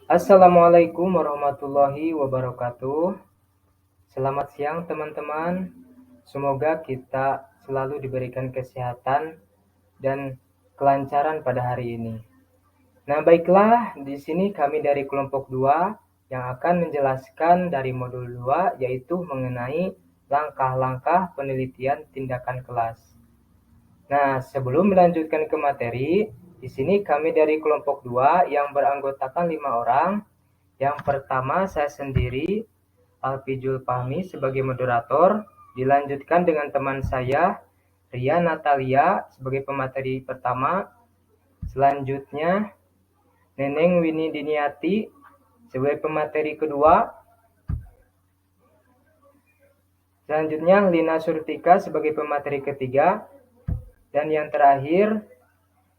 Assalamualaikum warahmatullahi wabarakatuh. Selamat siang teman-teman. Semoga kita selalu diberikan kesehatan dan kelancaran pada hari ini. Nah, baiklah, di sini kami dari kelompok 2 yang akan menjelaskan dari modul 2 yaitu mengenai langkah-langkah penelitian tindakan kelas. Nah, sebelum melanjutkan ke materi, di sini kami dari kelompok 2 yang beranggotakan 5 orang. Yang pertama saya sendiri, Alfijul Fahmi sebagai moderator, dilanjutkan dengan teman saya, Ria Natalia sebagai pemateri pertama, selanjutnya Neneng Winnie Diniati sebagai pemateri kedua, selanjutnya Lina Surtika sebagai pemateri ketiga, dan yang terakhir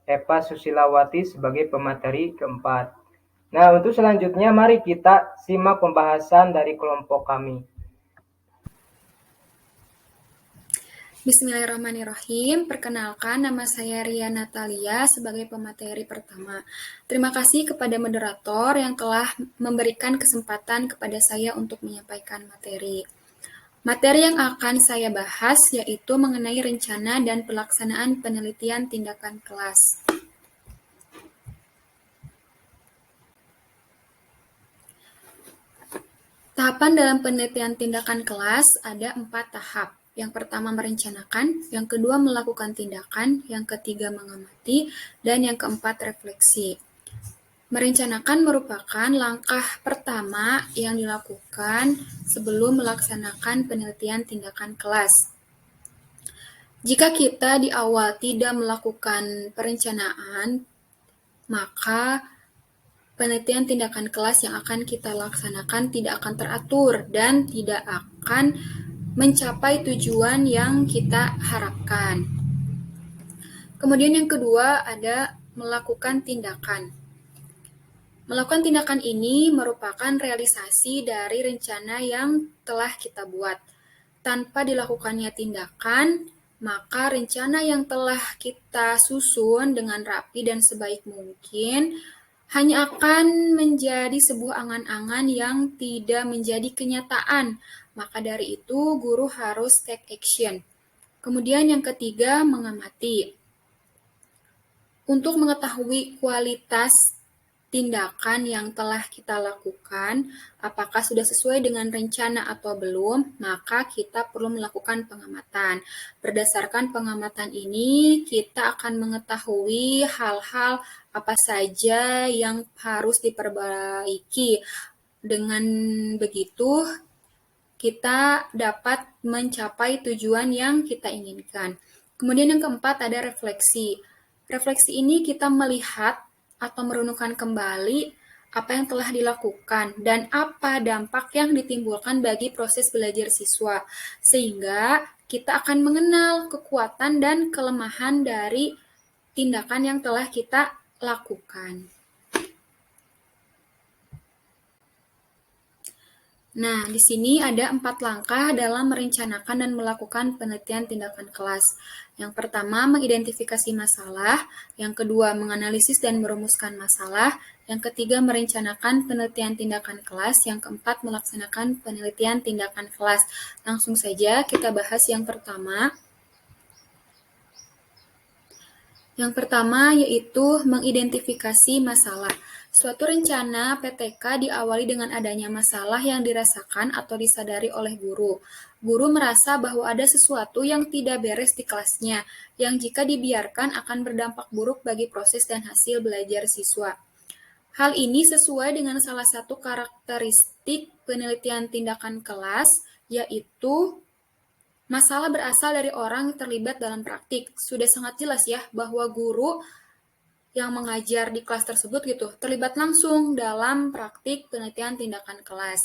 Eva Susilawati sebagai pemateri keempat. Nah, untuk selanjutnya mari kita simak pembahasan dari kelompok kami. Bismillahirrahmanirrahim. Perkenalkan, nama saya Ria Natalia sebagai pemateri pertama. Terima kasih kepada moderator yang telah memberikan kesempatan kepada saya untuk menyampaikan materi. Materi yang akan saya bahas yaitu mengenai rencana dan pelaksanaan penelitian tindakan kelas. Tahapan dalam penelitian tindakan kelas ada 4 tahap. Yang pertama merencanakan, yang kedua melakukan tindakan, yang ketiga mengamati, dan yang keempat refleksi. Merencanakan merupakan langkah pertama yang dilakukan sebelum melaksanakan penelitian tindakan kelas. Jika kita di awal tidak melakukan perencanaan, maka penelitian tindakan kelas yang akan kita laksanakan tidak akan teratur dan tidak akan mencapai tujuan yang kita harapkan. Kemudian yang kedua ada melakukan tindakan. Melakukan tindakan ini merupakan realisasi dari rencana yang telah kita buat. Tanpa dilakukannya tindakan, maka rencana yang telah kita susun dengan rapi dan sebaik mungkin hanya akan menjadi sebuah angan-angan yang tidak menjadi kenyataan. Maka dari itu, guru harus take action. Kemudian yang ketiga, mengamati. Untuk mengetahui kualitas tindakan yang telah kita lakukan, apakah sudah sesuai dengan rencana atau belum, maka kita perlu melakukan pengamatan. Berdasarkan pengamatan ini, kita akan mengetahui hal-hal apa saja yang harus diperbaiki. Dengan begitu, kita dapat mencapai tujuan yang kita inginkan. Kemudian yang keempat ada refleksi. Refleksi ini kita melihat atau merenungkan kembali apa yang telah dilakukan dan apa dampak yang ditimbulkan bagi proses belajar siswa, sehingga kita akan mengenal kekuatan dan kelemahan dari tindakan yang telah kita lakukan. Nah, di sini ada 4 langkah dalam merencanakan dan melakukan penelitian tindakan kelas. Yang pertama, mengidentifikasi masalah. Yang kedua, menganalisis dan merumuskan masalah. Yang ketiga, merencanakan penelitian tindakan kelas. Yang keempat, melaksanakan penelitian tindakan kelas. Langsung saja kita bahas yang pertama. Yang pertama yaitu mengidentifikasi masalah. Suatu rencana PTK diawali dengan adanya masalah yang dirasakan atau disadari oleh guru. Guru merasa bahwa ada sesuatu yang tidak beres di kelasnya, yang jika dibiarkan akan berdampak buruk bagi proses dan hasil belajar siswa. Hal ini sesuai dengan salah satu karakteristik penelitian tindakan kelas, yaitu masalah berasal dari orang yang terlibat dalam praktik. Sudah sangat jelas ya bahwa guru yang mengajar di kelas tersebut terlibat langsung dalam praktik penelitian tindakan kelas.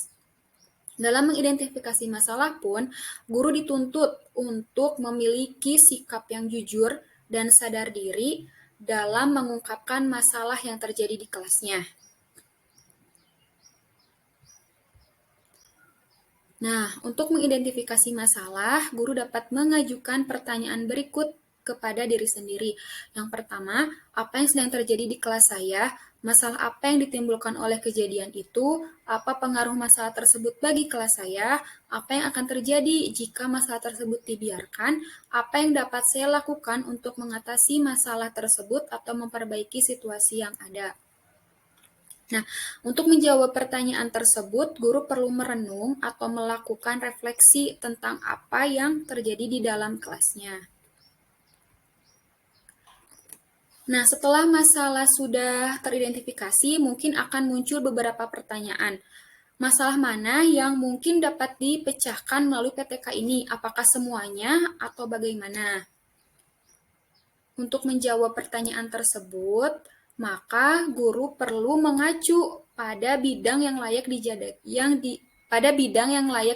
Dalam mengidentifikasi masalah pun, guru dituntut untuk memiliki sikap yang jujur dan sadar diri dalam mengungkapkan masalah yang terjadi di kelasnya. Nah, untuk mengidentifikasi masalah, guru dapat mengajukan pertanyaan berikut kepada diri sendiri. Yang pertama, apa yang sedang terjadi di kelas saya, masalah apa yang ditimbulkan oleh kejadian itu, apa pengaruh masalah tersebut bagi kelas saya, apa yang akan terjadi jika masalah tersebut dibiarkan, apa yang dapat saya lakukan untuk mengatasi masalah tersebut atau memperbaiki situasi yang ada. Nah, untuk menjawab pertanyaan tersebut, guru perlu merenung atau melakukan refleksi tentang apa yang terjadi di dalam kelasnya. Nah, setelah masalah sudah teridentifikasi, mungkin akan muncul beberapa pertanyaan. Masalah mana yang mungkin dapat dipecahkan melalui PTK ini? Apakah semuanya atau bagaimana? Untuk menjawab pertanyaan tersebut, maka guru perlu mengacu pada bidang yang layak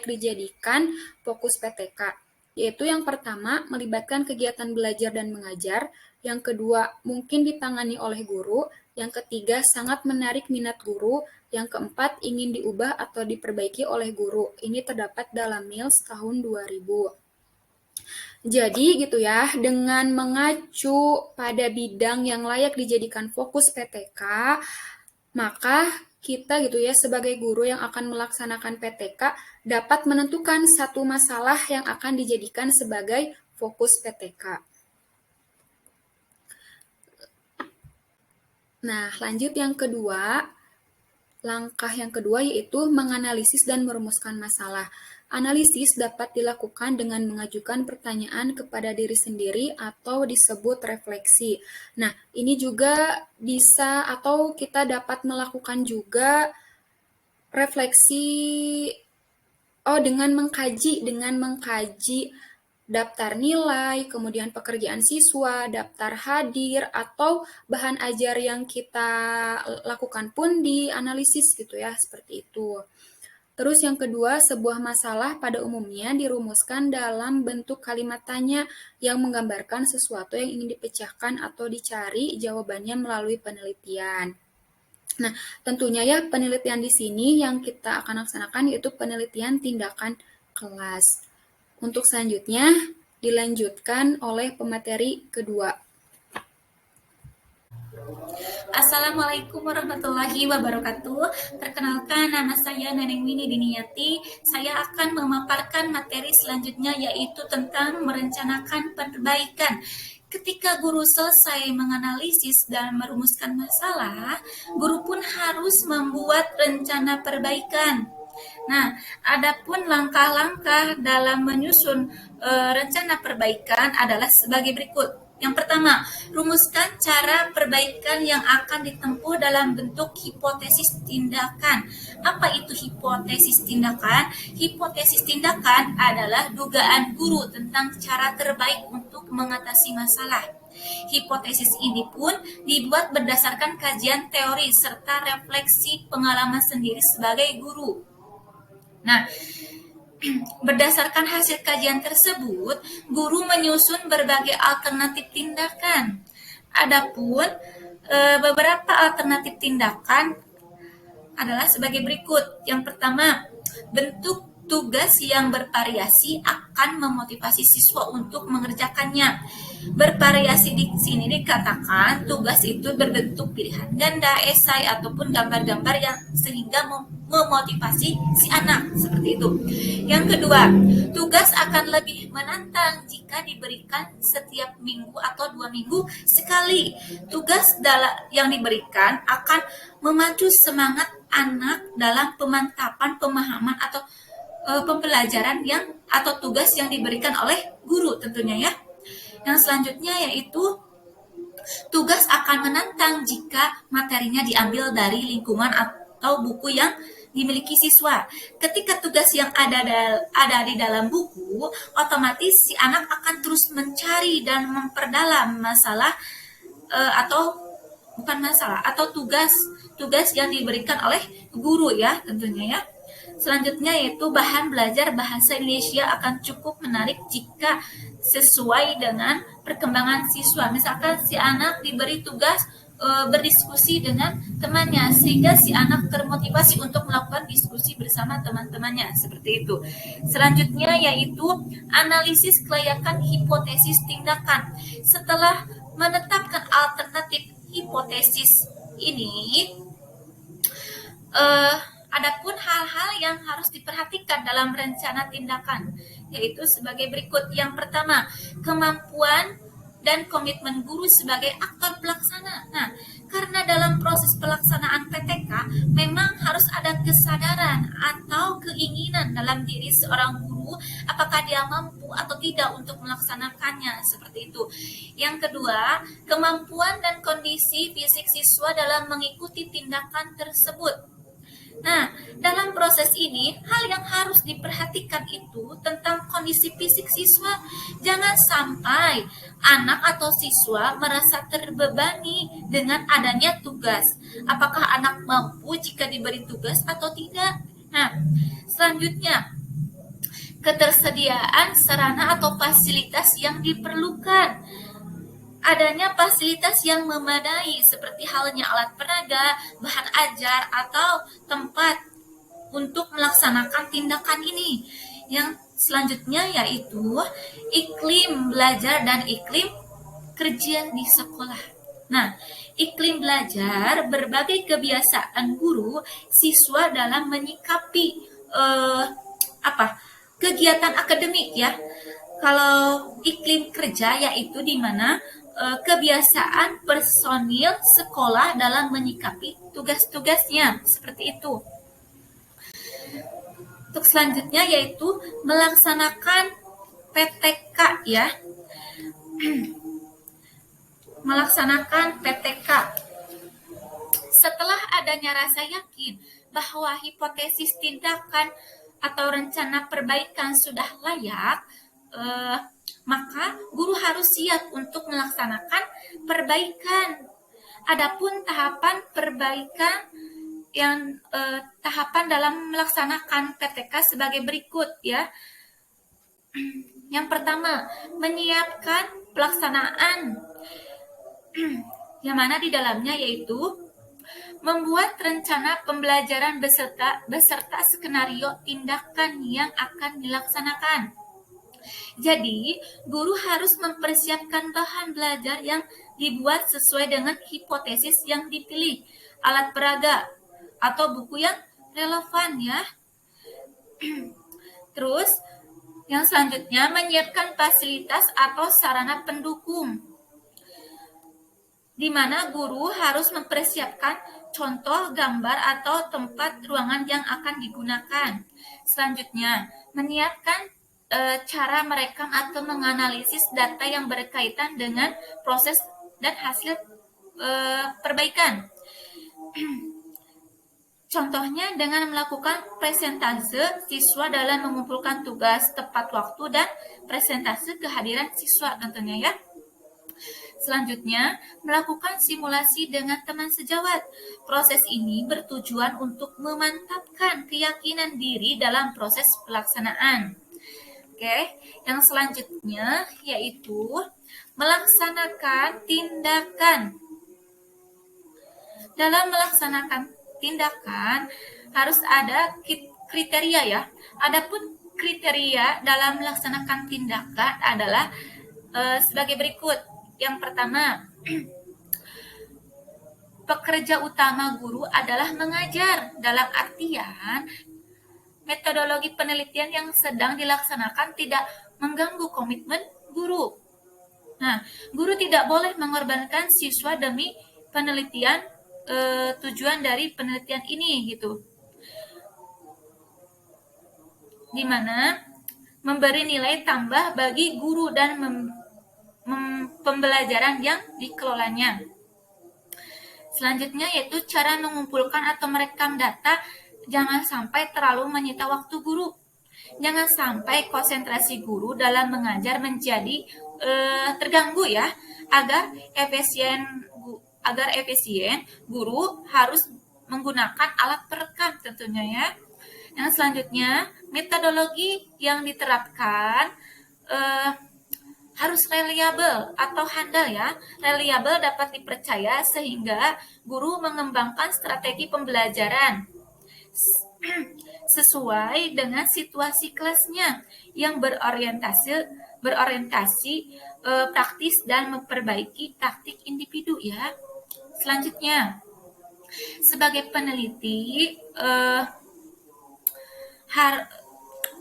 dijadikan fokus PTK, yaitu yang pertama melibatkan kegiatan belajar dan mengajar, yang kedua mungkin ditangani oleh guru, yang ketiga sangat menarik minat guru, yang keempat ingin diubah atau diperbaiki oleh guru. Ini terdapat dalam NILS tahun 2000. Jadi gitu ya, dengan mengacu pada bidang yang layak dijadikan fokus PTK, maka kita gitu ya sebagai guru yang akan melaksanakan PTK dapat menentukan satu masalah yang akan dijadikan sebagai fokus PTK. Nah, lanjut yang kedua. Langkah yang kedua yaitu menganalisis dan merumuskan masalah. Analisis dapat dilakukan dengan mengajukan pertanyaan kepada diri sendiri atau disebut refleksi. Nah, ini juga bisa atau kita dapat melakukan juga refleksi dengan mengkaji daftar nilai, kemudian pekerjaan siswa, daftar hadir, atau bahan ajar yang kita lakukan pun dianalisis gitu ya, seperti itu. Terus yang kedua, sebuah masalah pada umumnya dirumuskan dalam bentuk kalimat tanya yang menggambarkan sesuatu yang ingin dipecahkan atau dicari jawabannya melalui penelitian. Nah, tentunya ya penelitian di sini yang kita akan laksanakan yaitu penelitian tindakan kelas. Untuk selanjutnya, dilanjutkan oleh pemateri kedua. Assalamualaikum warahmatullahi wabarakatuh. Perkenalkan, nama saya Neneng Winnie Diniyati. Saya akan memaparkan materi selanjutnya yaitu tentang merencanakan perbaikan. Ketika guru selesai menganalisis dan merumuskan masalah, guru pun harus membuat rencana perbaikan. Nah, adapun langkah-langkah dalam menyusun rencana perbaikan adalah sebagai berikut. Yang pertama, rumuskan cara perbaikan yang akan ditempuh dalam bentuk hipotesis tindakan. Apa itu hipotesis tindakan? Hipotesis tindakan adalah dugaan guru tentang cara terbaik untuk mengatasi masalah. Hipotesis ini pun dibuat berdasarkan kajian teori serta refleksi pengalaman sendiri sebagai guru. Nah, berdasarkan hasil kajian tersebut, guru menyusun berbagai alternatif tindakan. Adapun beberapa alternatif tindakan adalah sebagai berikut. Yang pertama, bentuk tugas yang bervariasi akan memotivasi siswa untuk mengerjakannya. Bervariasi di sini dikatakan tugas itu berbentuk pilihan ganda, esai, ataupun gambar-gambar yang sehingga memotivasi si anak, seperti itu. Yang kedua, tugas akan lebih menantang jika diberikan setiap minggu atau 2 minggu sekali. Tugas yang diberikan akan memacu semangat anak dalam pemantapan pemahaman atau pembelajaran atau tugas yang diberikan oleh guru tentunya ya. Yang selanjutnya yaitu tugas akan menantang jika materinya diambil dari lingkungan atau buku yang dimiliki siswa. Ketika tugas yang ada di dalam buku, otomatis si anak akan terus mencari dan memperdalam masalah atau tugas yang diberikan oleh guru ya tentunya ya. Selanjutnya yaitu bahan belajar bahasa Indonesia akan cukup menarik jika sesuai dengan perkembangan siswa. Misalkan si anak diberi tugas berdiskusi dengan temannya sehingga si anak termotivasi untuk melakukan diskusi bersama teman-temannya seperti itu. Selanjutnya yaitu analisis kelayakan hipotesis tindakan. Setelah menetapkan alternatif hipotesis ini, adapun hal-hal yang harus diperhatikan dalam rencana tindakan yaitu sebagai berikut. Yang pertama, kemampuan dan komitmen guru sebagai aktor pelaksana. Nah, karena dalam proses pelaksanaan PTK memang harus ada kesadaran atau keinginan dalam diri seorang guru apakah dia mampu atau tidak untuk melaksanakannya seperti itu. Yang kedua, kemampuan dan kondisi fisik siswa dalam mengikuti tindakan tersebut. Nah, dalam proses ini, hal yang harus diperhatikan itu tentang kondisi fisik siswa. Jangan sampai anak atau siswa merasa terbebani dengan adanya tugas. Apakah anak mampu jika diberi tugas atau tidak? Nah, selanjutnya, ketersediaan sarana atau fasilitas yang diperlukan. Adanya fasilitas yang memadai seperti halnya alat peraga, bahan ajar, atau tempat untuk melaksanakan tindakan ini. Yang selanjutnya yaitu iklim belajar dan iklim kerja di sekolah. Nah, iklim belajar berbagai kebiasaan guru siswa dalam menyikapi kegiatan akademik ya. Kalau iklim kerja yaitu di mana kebiasaan personil sekolah dalam menyikapi tugas-tugasnya seperti itu. Untuk selanjutnya yaitu melaksanakan PTK ya. Melaksanakan PTK. Setelah adanya rasa yakin bahwa hipotesis tindakan atau rencana perbaikan sudah layak, maka guru harus siap untuk melaksanakan perbaikan. Adapun tahapan perbaikan yang tahapan dalam melaksanakan PTK sebagai berikut ya. Yang pertama, menyiapkan pelaksanaan yang mana di dalamnya yaitu membuat rencana pembelajaran beserta skenario tindakan yang akan dilaksanakan. Jadi, guru harus mempersiapkan bahan belajar yang dibuat sesuai dengan hipotesis yang dipilih, alat peraga, atau buku yang relevan ya. Terus, yang selanjutnya menyiapkan fasilitas atau sarana pendukung, di mana guru harus mempersiapkan contoh gambar atau tempat ruangan yang akan digunakan. Selanjutnya, menyiapkan cara merekam atau menganalisis data yang berkaitan dengan proses dan hasil perbaikan. Contohnya dengan melakukan presentase siswa dalam mengumpulkan tugas tepat waktu dan presentase kehadiran siswa tentunya ya. Selanjutnya, melakukan simulasi dengan teman sejawat. Proses ini bertujuan untuk memantapkan keyakinan diri dalam proses pelaksanaan. Oke, yang selanjutnya yaitu melaksanakan tindakan. Dalam melaksanakan tindakan harus ada kriteria ya. Adapun kriteria dalam melaksanakan tindakan adalah sebagai berikut. Yang pertama, pekerja utama guru adalah mengajar dalam artian metodologi penelitian yang sedang dilaksanakan tidak mengganggu komitmen guru. Nah, guru tidak boleh mengorbankan siswa demi penelitian tujuan dari penelitian ini gitu. Di mana memberi nilai tambah bagi guru dan pembelajaran yang dikelolanya. Selanjutnya yaitu cara mengumpulkan atau merekam data. Jangan sampai terlalu menyita waktu guru. Jangan sampai konsentrasi guru dalam mengajar menjadi terganggu ya. Agar efisien, guru harus menggunakan alat perekam tentunya ya. Yang selanjutnya, metodologi yang diterapkan harus reliable atau handal ya. Reliable dapat dipercaya sehingga guru mengembangkan strategi pembelajaran sesuai dengan situasi kelasnya yang berorientasi praktis dan memperbaiki taktik individu ya. Selanjutnya, sebagai peneliti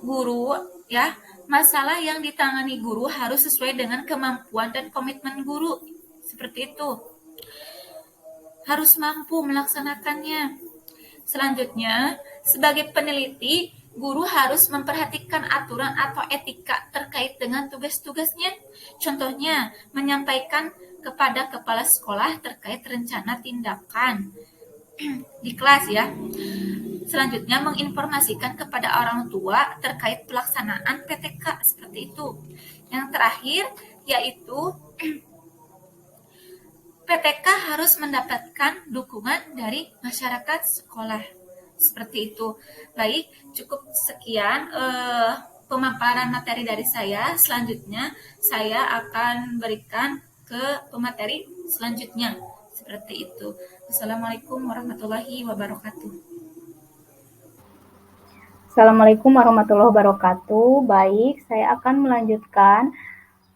guru ya, masalah yang ditangani guru harus sesuai dengan kemampuan dan komitmen guru. Seperti itu. Harus mampu melaksanakannya. Selanjutnya, sebagai peneliti, guru harus memperhatikan aturan atau etika terkait dengan tugas-tugasnya. Contohnya, menyampaikan kepada kepala sekolah terkait rencana tindakan di kelas ya. Selanjutnya, menginformasikan kepada orang tua terkait pelaksanaan PTK seperti itu. Yang terakhir yaitu PTK harus mendapatkan dukungan dari masyarakat sekolah. Seperti itu. Baik, cukup sekian pemaparan materi dari saya. Selanjutnya, saya akan berikan ke pemateri selanjutnya. Seperti itu. Assalamualaikum warahmatullahi wabarakatuh. Assalamualaikum warahmatullahi wabarakatuh. Baik, saya akan melanjutkan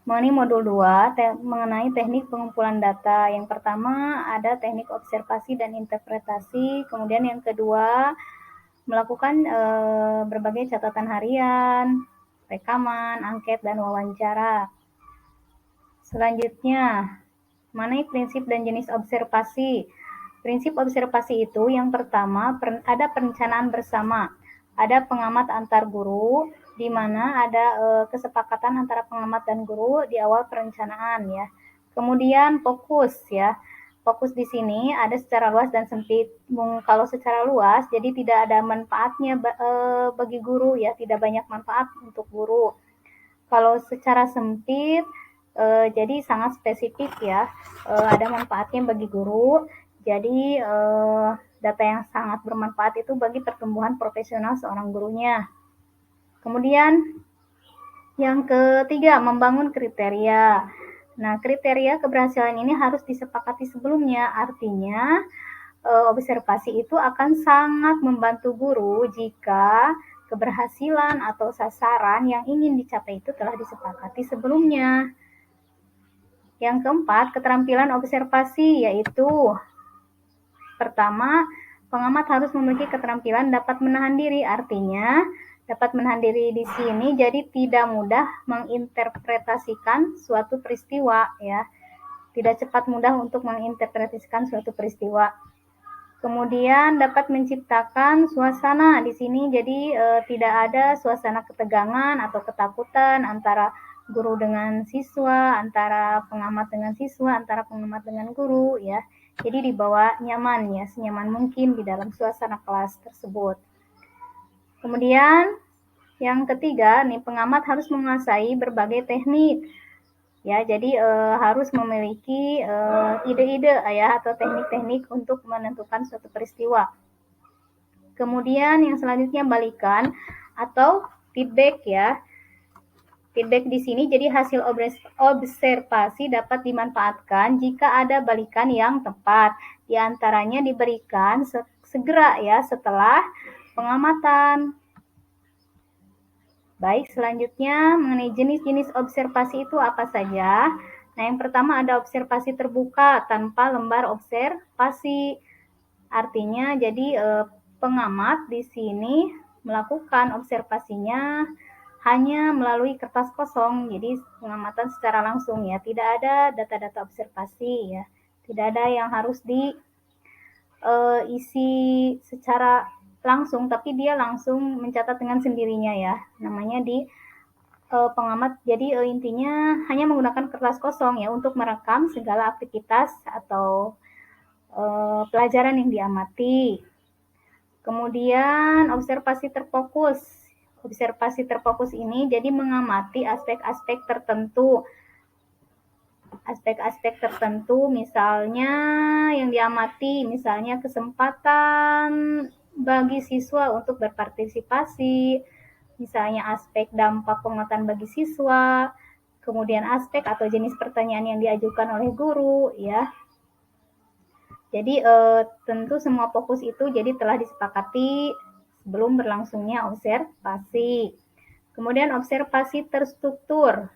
mengenai modul 2 mengenai teknik pengumpulan data. Yang pertama ada teknik observasi dan interpretasi, kemudian yang kedua melakukan berbagai catatan harian, rekaman, angket, dan wawancara. Selanjutnya, mengenai prinsip dan jenis observasi. Prinsip observasi itu yang pertama ada perencanaan bersama. Ada pengamat antar guru, di mana ada kesepakatan antara pengamat dan guru di awal perencanaan ya. Kemudian fokus ya. Fokus di sini ada secara luas dan sempit. Kalau secara luas, jadi tidak ada manfaatnya bagi guru ya, tidak banyak manfaat untuk guru. Kalau secara sempit, jadi sangat spesifik ya, ada manfaatnya bagi guru. Jadi data yang sangat bermanfaat itu bagi pertumbuhan profesional seorang gurunya. Kemudian yang ketiga, membangun kriteria. Nah, kriteria keberhasilan ini harus disepakati sebelumnya. Artinya, observasi itu akan sangat membantu guru jika keberhasilan atau sasaran yang ingin dicapai itu telah disepakati sebelumnya. Yang keempat, keterampilan observasi, yaitu pertama, pengamat harus memiliki keterampilan dapat menahan diri. Artinya, dapat menahan diri di sini jadi tidak mudah menginterpretasikan suatu peristiwa ya. Tidak cepat mudah untuk menginterpretasikan suatu peristiwa. Kemudian dapat menciptakan suasana di sini, jadi tidak ada suasana ketegangan atau ketakutan antara guru dengan siswa, antara pengamat dengan siswa, antara pengamat dengan guru ya. Jadi dibawa nyaman ya, senyaman mungkin di dalam suasana kelas tersebut. Kemudian yang ketiga nih, pengamat harus menguasai berbagai teknik. Ya, jadi harus memiliki ide-ide ya atau teknik-teknik untuk menentukan suatu peristiwa. Kemudian yang selanjutnya balikan atau feedback ya. Feedback di sini jadi hasil observasi dapat dimanfaatkan jika ada balikan yang tepat. Di antaranya diberikan segera ya setelah pengamatan. Baik, selanjutnya mengenai jenis-jenis observasi itu apa saja? Nah, yang pertama ada observasi terbuka tanpa lembar observasi. Artinya jadi pengamat di sini melakukan observasinya hanya melalui kertas kosong, jadi pengamatan secara langsung ya, tidak ada data-data observasi ya, tidak ada yang harus diisi secara langsung, tapi dia langsung mencatat dengan sendirinya ya, namanya di pengamat. Jadi intinya hanya menggunakan kertas kosong ya untuk merekam segala aktivitas atau pelajaran yang diamati. Kemudian observasi terfokus. Observasi terfokus ini jadi mengamati aspek-aspek tertentu. Aspek-aspek tertentu misalnya yang diamati, misalnya kesempatan bagi siswa untuk berpartisipasi, misalnya aspek dampak penguatan bagi siswa, kemudian aspek atau jenis pertanyaan yang diajukan oleh guru, ya. Jadi tentu semua fokus itu jadi telah disepakati sebelum berlangsungnya observasi. Kemudian observasi terstruktur.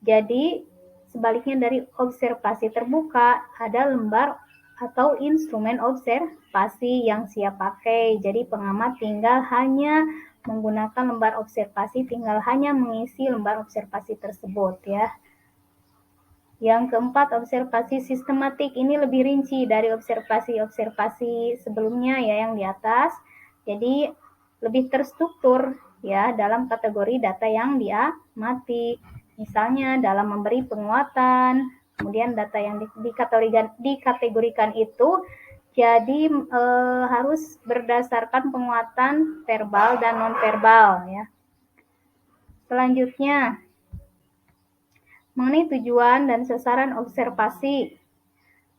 Jadi sebaliknya dari observasi terbuka, ada lembar atau instrumen observasi yang siap pakai. Jadi pengamat tinggal hanya menggunakan lembar observasi, tinggal hanya mengisi lembar observasi tersebut, ya. Yang keempat, observasi sistematik. Ini lebih rinci dari observasi-observasi sebelumnya ya yang di atas. Jadi lebih terstruktur ya dalam kategori data yang diamati. Misalnya dalam memberi penguatan, kemudian data yang dikategorikan itu jadi harus berdasarkan penguatan verbal dan non-verbal ya. Selanjutnya, mengenai tujuan dan sasaran observasi.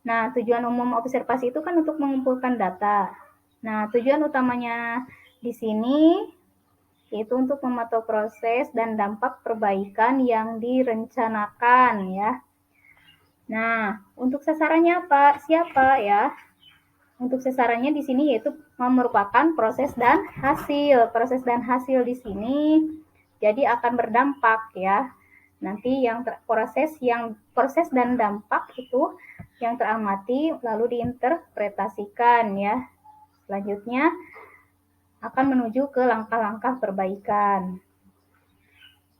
Nah, tujuan umum observasi itu kan untuk mengumpulkan data. Nah, tujuan utamanya di sini yaitu untuk memantau proses dan dampak perbaikan yang direncanakan ya. Nah, untuk sasarannya apa? Siapa ya? Untuk sasarannya di sini yaitu merupakan proses dan hasil. Proses dan hasil di sini jadi akan berdampak ya. Nanti yang proses dan dampak itu yang teramati lalu diinterpretasikan ya. Selanjutnya akan menuju ke langkah-langkah perbaikan.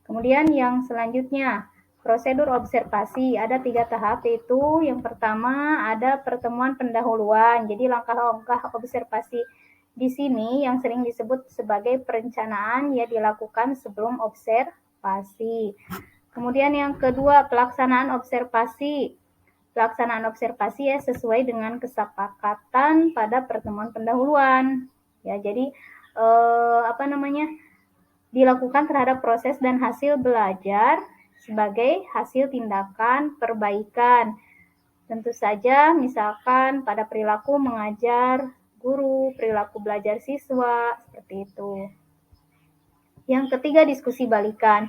Kemudian yang selanjutnya, prosedur observasi. Ada 3 tahap, yaitu yang pertama ada pertemuan pendahuluan. Jadi langkah-langkah observasi di sini yang sering disebut sebagai perencanaan ya dilakukan sebelum observasi. Kemudian yang kedua, pelaksanaan observasi. Pelaksanaan observasi ya sesuai dengan kesepakatan pada pertemuan pendahuluan. Ya, jadi dilakukan terhadap proses dan hasil belajar sebagai hasil tindakan perbaikan. Tentu saja misalkan pada perilaku mengajar guru, perilaku belajar siswa, seperti itu. Yang ketiga, diskusi balikan.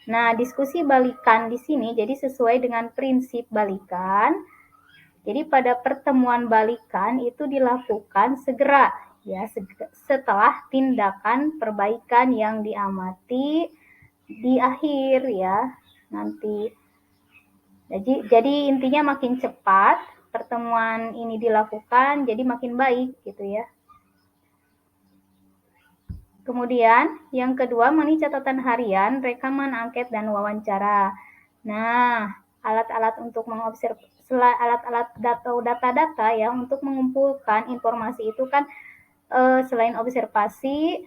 Nah, diskusi balikan di sini jadi sesuai dengan prinsip balikan. Jadi pada pertemuan balikan itu dilakukan segera ya setelah tindakan perbaikan yang diamati di akhir ya nanti. Jadi intinya makin cepat pertemuan ini dilakukan jadi makin baik gitu ya. Kemudian yang kedua, mengenai catatan harian, rekaman, angket, dan wawancara. Nah, alat-alat untuk alat-alat data-data ya untuk mengumpulkan informasi itu kan selain observasi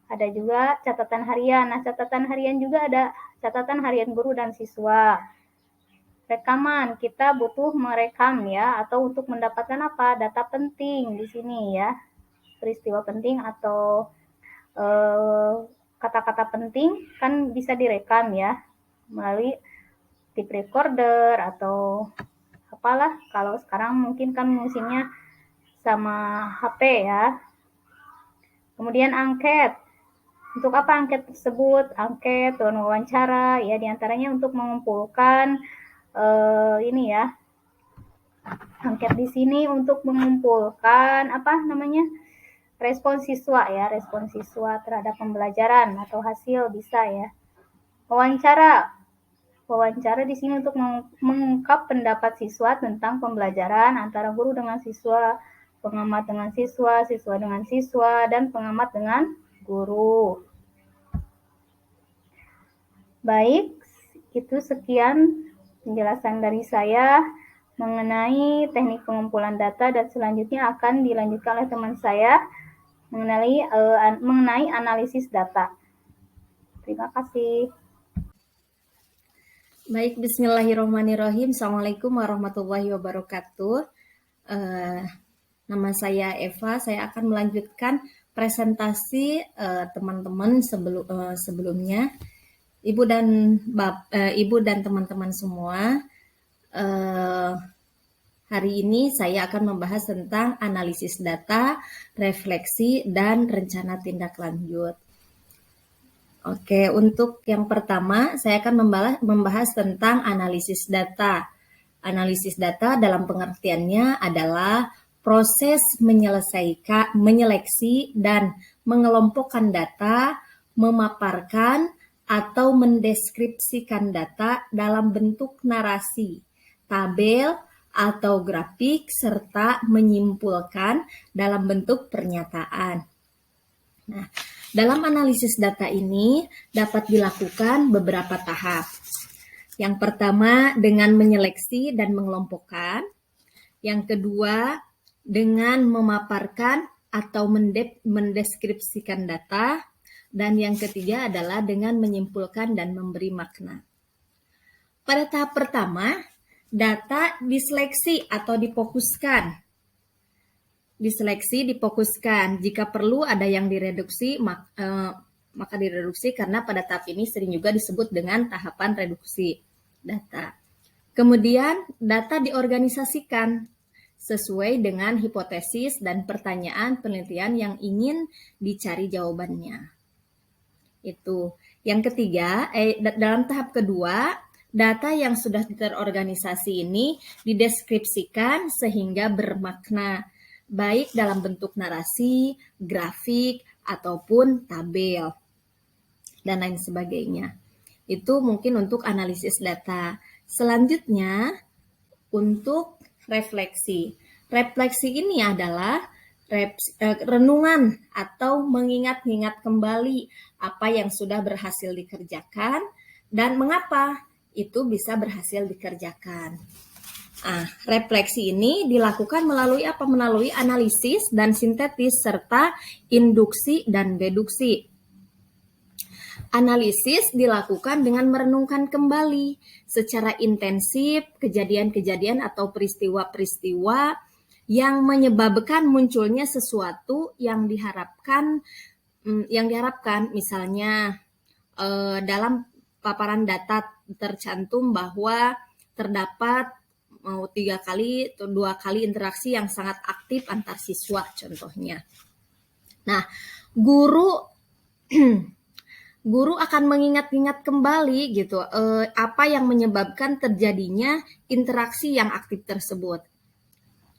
ada juga catatan harian. Nah, catatan harian juga ada catatan harian guru dan siswa. Rekaman, kita butuh merekam ya atau untuk mendapatkan apa? Data penting di sini ya. Peristiwa penting atau kata-kata penting kan bisa direkam ya melalui tape recorder atau apalah, kalau sekarang mungkin kan musimnya sama HP ya. Kemudian angket, untuk apa angket tersebut? Angket dan wawancara ya diantaranya untuk mengumpulkan ini ya, angket di sini untuk mengumpulkan respon siswa ya, respon siswa terhadap pembelajaran atau hasil bisa ya. Wawancara di sini untuk mengungkap pendapat siswa tentang pembelajaran antara guru dengan siswa, pengamat dengan siswa, siswa dengan siswa, dan pengamat dengan guru. Baik, itu sekian penjelasan dari saya mengenai teknik pengumpulan data dan selanjutnya akan dilanjutkan oleh teman saya mengenai analisis data. Terima kasih. Baik, bismillahirrahmanirrahim. Assalamualaikum warahmatullahi wabarakatuh. Nama saya Eva, saya akan melanjutkan presentasi teman-teman sebelumnya. Ibu dan teman-teman semua, hari ini saya akan membahas tentang analisis data, refleksi, dan rencana tindak lanjut. Oke, untuk yang pertama, saya akan membahas tentang analisis data. Analisis data dalam pengertiannya adalah proses menyeleksi dan mengelompokkan data, memaparkan atau mendeskripsikan data dalam bentuk narasi, tabel, atau grafik, serta menyimpulkan dalam bentuk pernyataan. Nah, dalam analisis data ini dapat dilakukan beberapa tahap. Yang pertama dengan menyeleksi dan mengelompokkan. Yang kedua dengan memaparkan atau mendeskripsikan data. Dan yang ketiga adalah dengan menyimpulkan dan memberi makna. Pada tahap pertama, data diseleksi atau difokuskan. Difokuskan. Jika perlu ada yang direduksi, maka direduksi karena pada tahap ini sering juga disebut dengan tahapan reduksi data. Kemudian data diorganisasikan sesuai dengan hipotesis dan pertanyaan penelitian yang ingin dicari jawabannya. Itu. Yang ketiga, dalam tahap kedua, data yang sudah terorganisasi ini dideskripsikan sehingga bermakna, baik dalam bentuk narasi, grafik, ataupun tabel, dan lain sebagainya. Itu mungkin untuk analisis data. Selanjutnya, untuk refleksi. Refleksi ini adalah renungan atau mengingat-ingat kembali apa yang sudah berhasil dikerjakan dan mengapa itu bisa berhasil dikerjakan. Refleksi ini dilakukan melalui apa? Melalui analisis dan sintetis serta induksi dan deduksi. Analisis dilakukan dengan merenungkan kembali secara intensif kejadian-kejadian atau peristiwa-peristiwa yang menyebabkan munculnya sesuatu yang diharapkan, misalnya dalam paparan data tercantum bahwa terdapat 2 kali interaksi yang sangat aktif antar siswa contohnya. Nah, guru akan mengingat-ingat kembali gitu apa yang menyebabkan terjadinya interaksi yang aktif tersebut.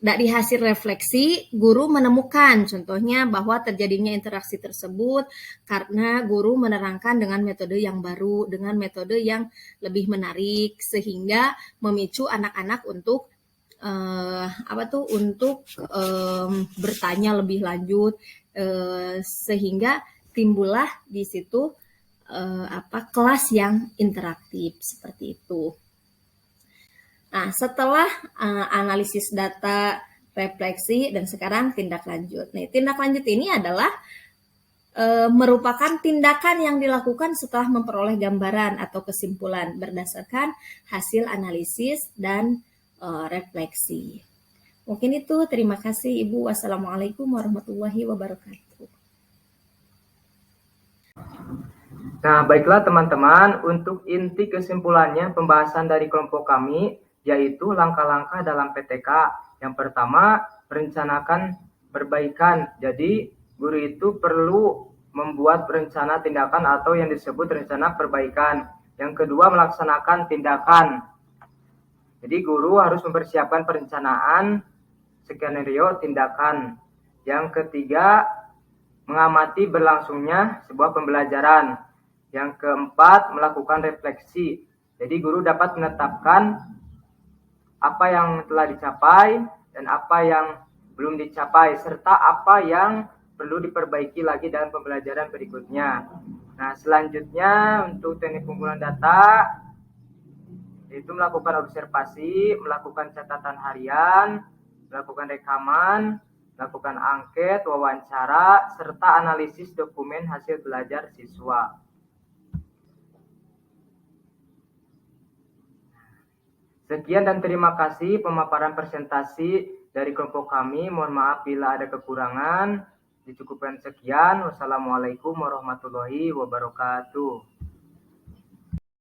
Dari hasil refleksi, guru menemukan contohnya bahwa terjadinya interaksi tersebut karena guru menerangkan dengan metode yang baru, dengan metode yang lebih menarik sehingga memicu anak-anak untuk bertanya lebih lanjut sehingga timbullah di situ kelas yang interaktif seperti itu. Nah, setelah analisis data, refleksi, dan sekarang tindak lanjut. Nah, tindak lanjut ini adalah merupakan tindakan yang dilakukan setelah memperoleh gambaran atau kesimpulan berdasarkan hasil analisis dan refleksi. Mungkin itu. Terima kasih Ibu. Wassalamualaikum warahmatullahi wabarakatuh. Nah, baiklah teman-teman, untuk inti kesimpulannya pembahasan dari kelompok kami yaitu langkah-langkah dalam PTK. Yang pertama, merencanakan perbaikan. Jadi, guru itu perlu membuat rencana tindakan atau yang disebut rencana perbaikan. Yang kedua, melaksanakan tindakan. Jadi, guru harus mempersiapkan perencanaan skenario tindakan. Yang ketiga, mengamati berlangsungnya sebuah pembelajaran. Yang keempat, melakukan refleksi. Jadi, guru dapat menetapkan apa yang telah dicapai dan apa yang belum dicapai, serta apa yang perlu diperbaiki lagi dalam pembelajaran berikutnya. Nah, selanjutnya untuk teknik pengumpulan data, yaitu melakukan observasi, melakukan catatan harian, melakukan rekaman, melakukan angket, wawancara, serta analisis dokumen hasil belajar siswa. Sekian dan terima kasih pemaparan presentasi dari kelompok kami. Mohon maaf bila ada kekurangan. Dicukupkan sekian. Wassalamualaikum warahmatullahi wabarakatuh.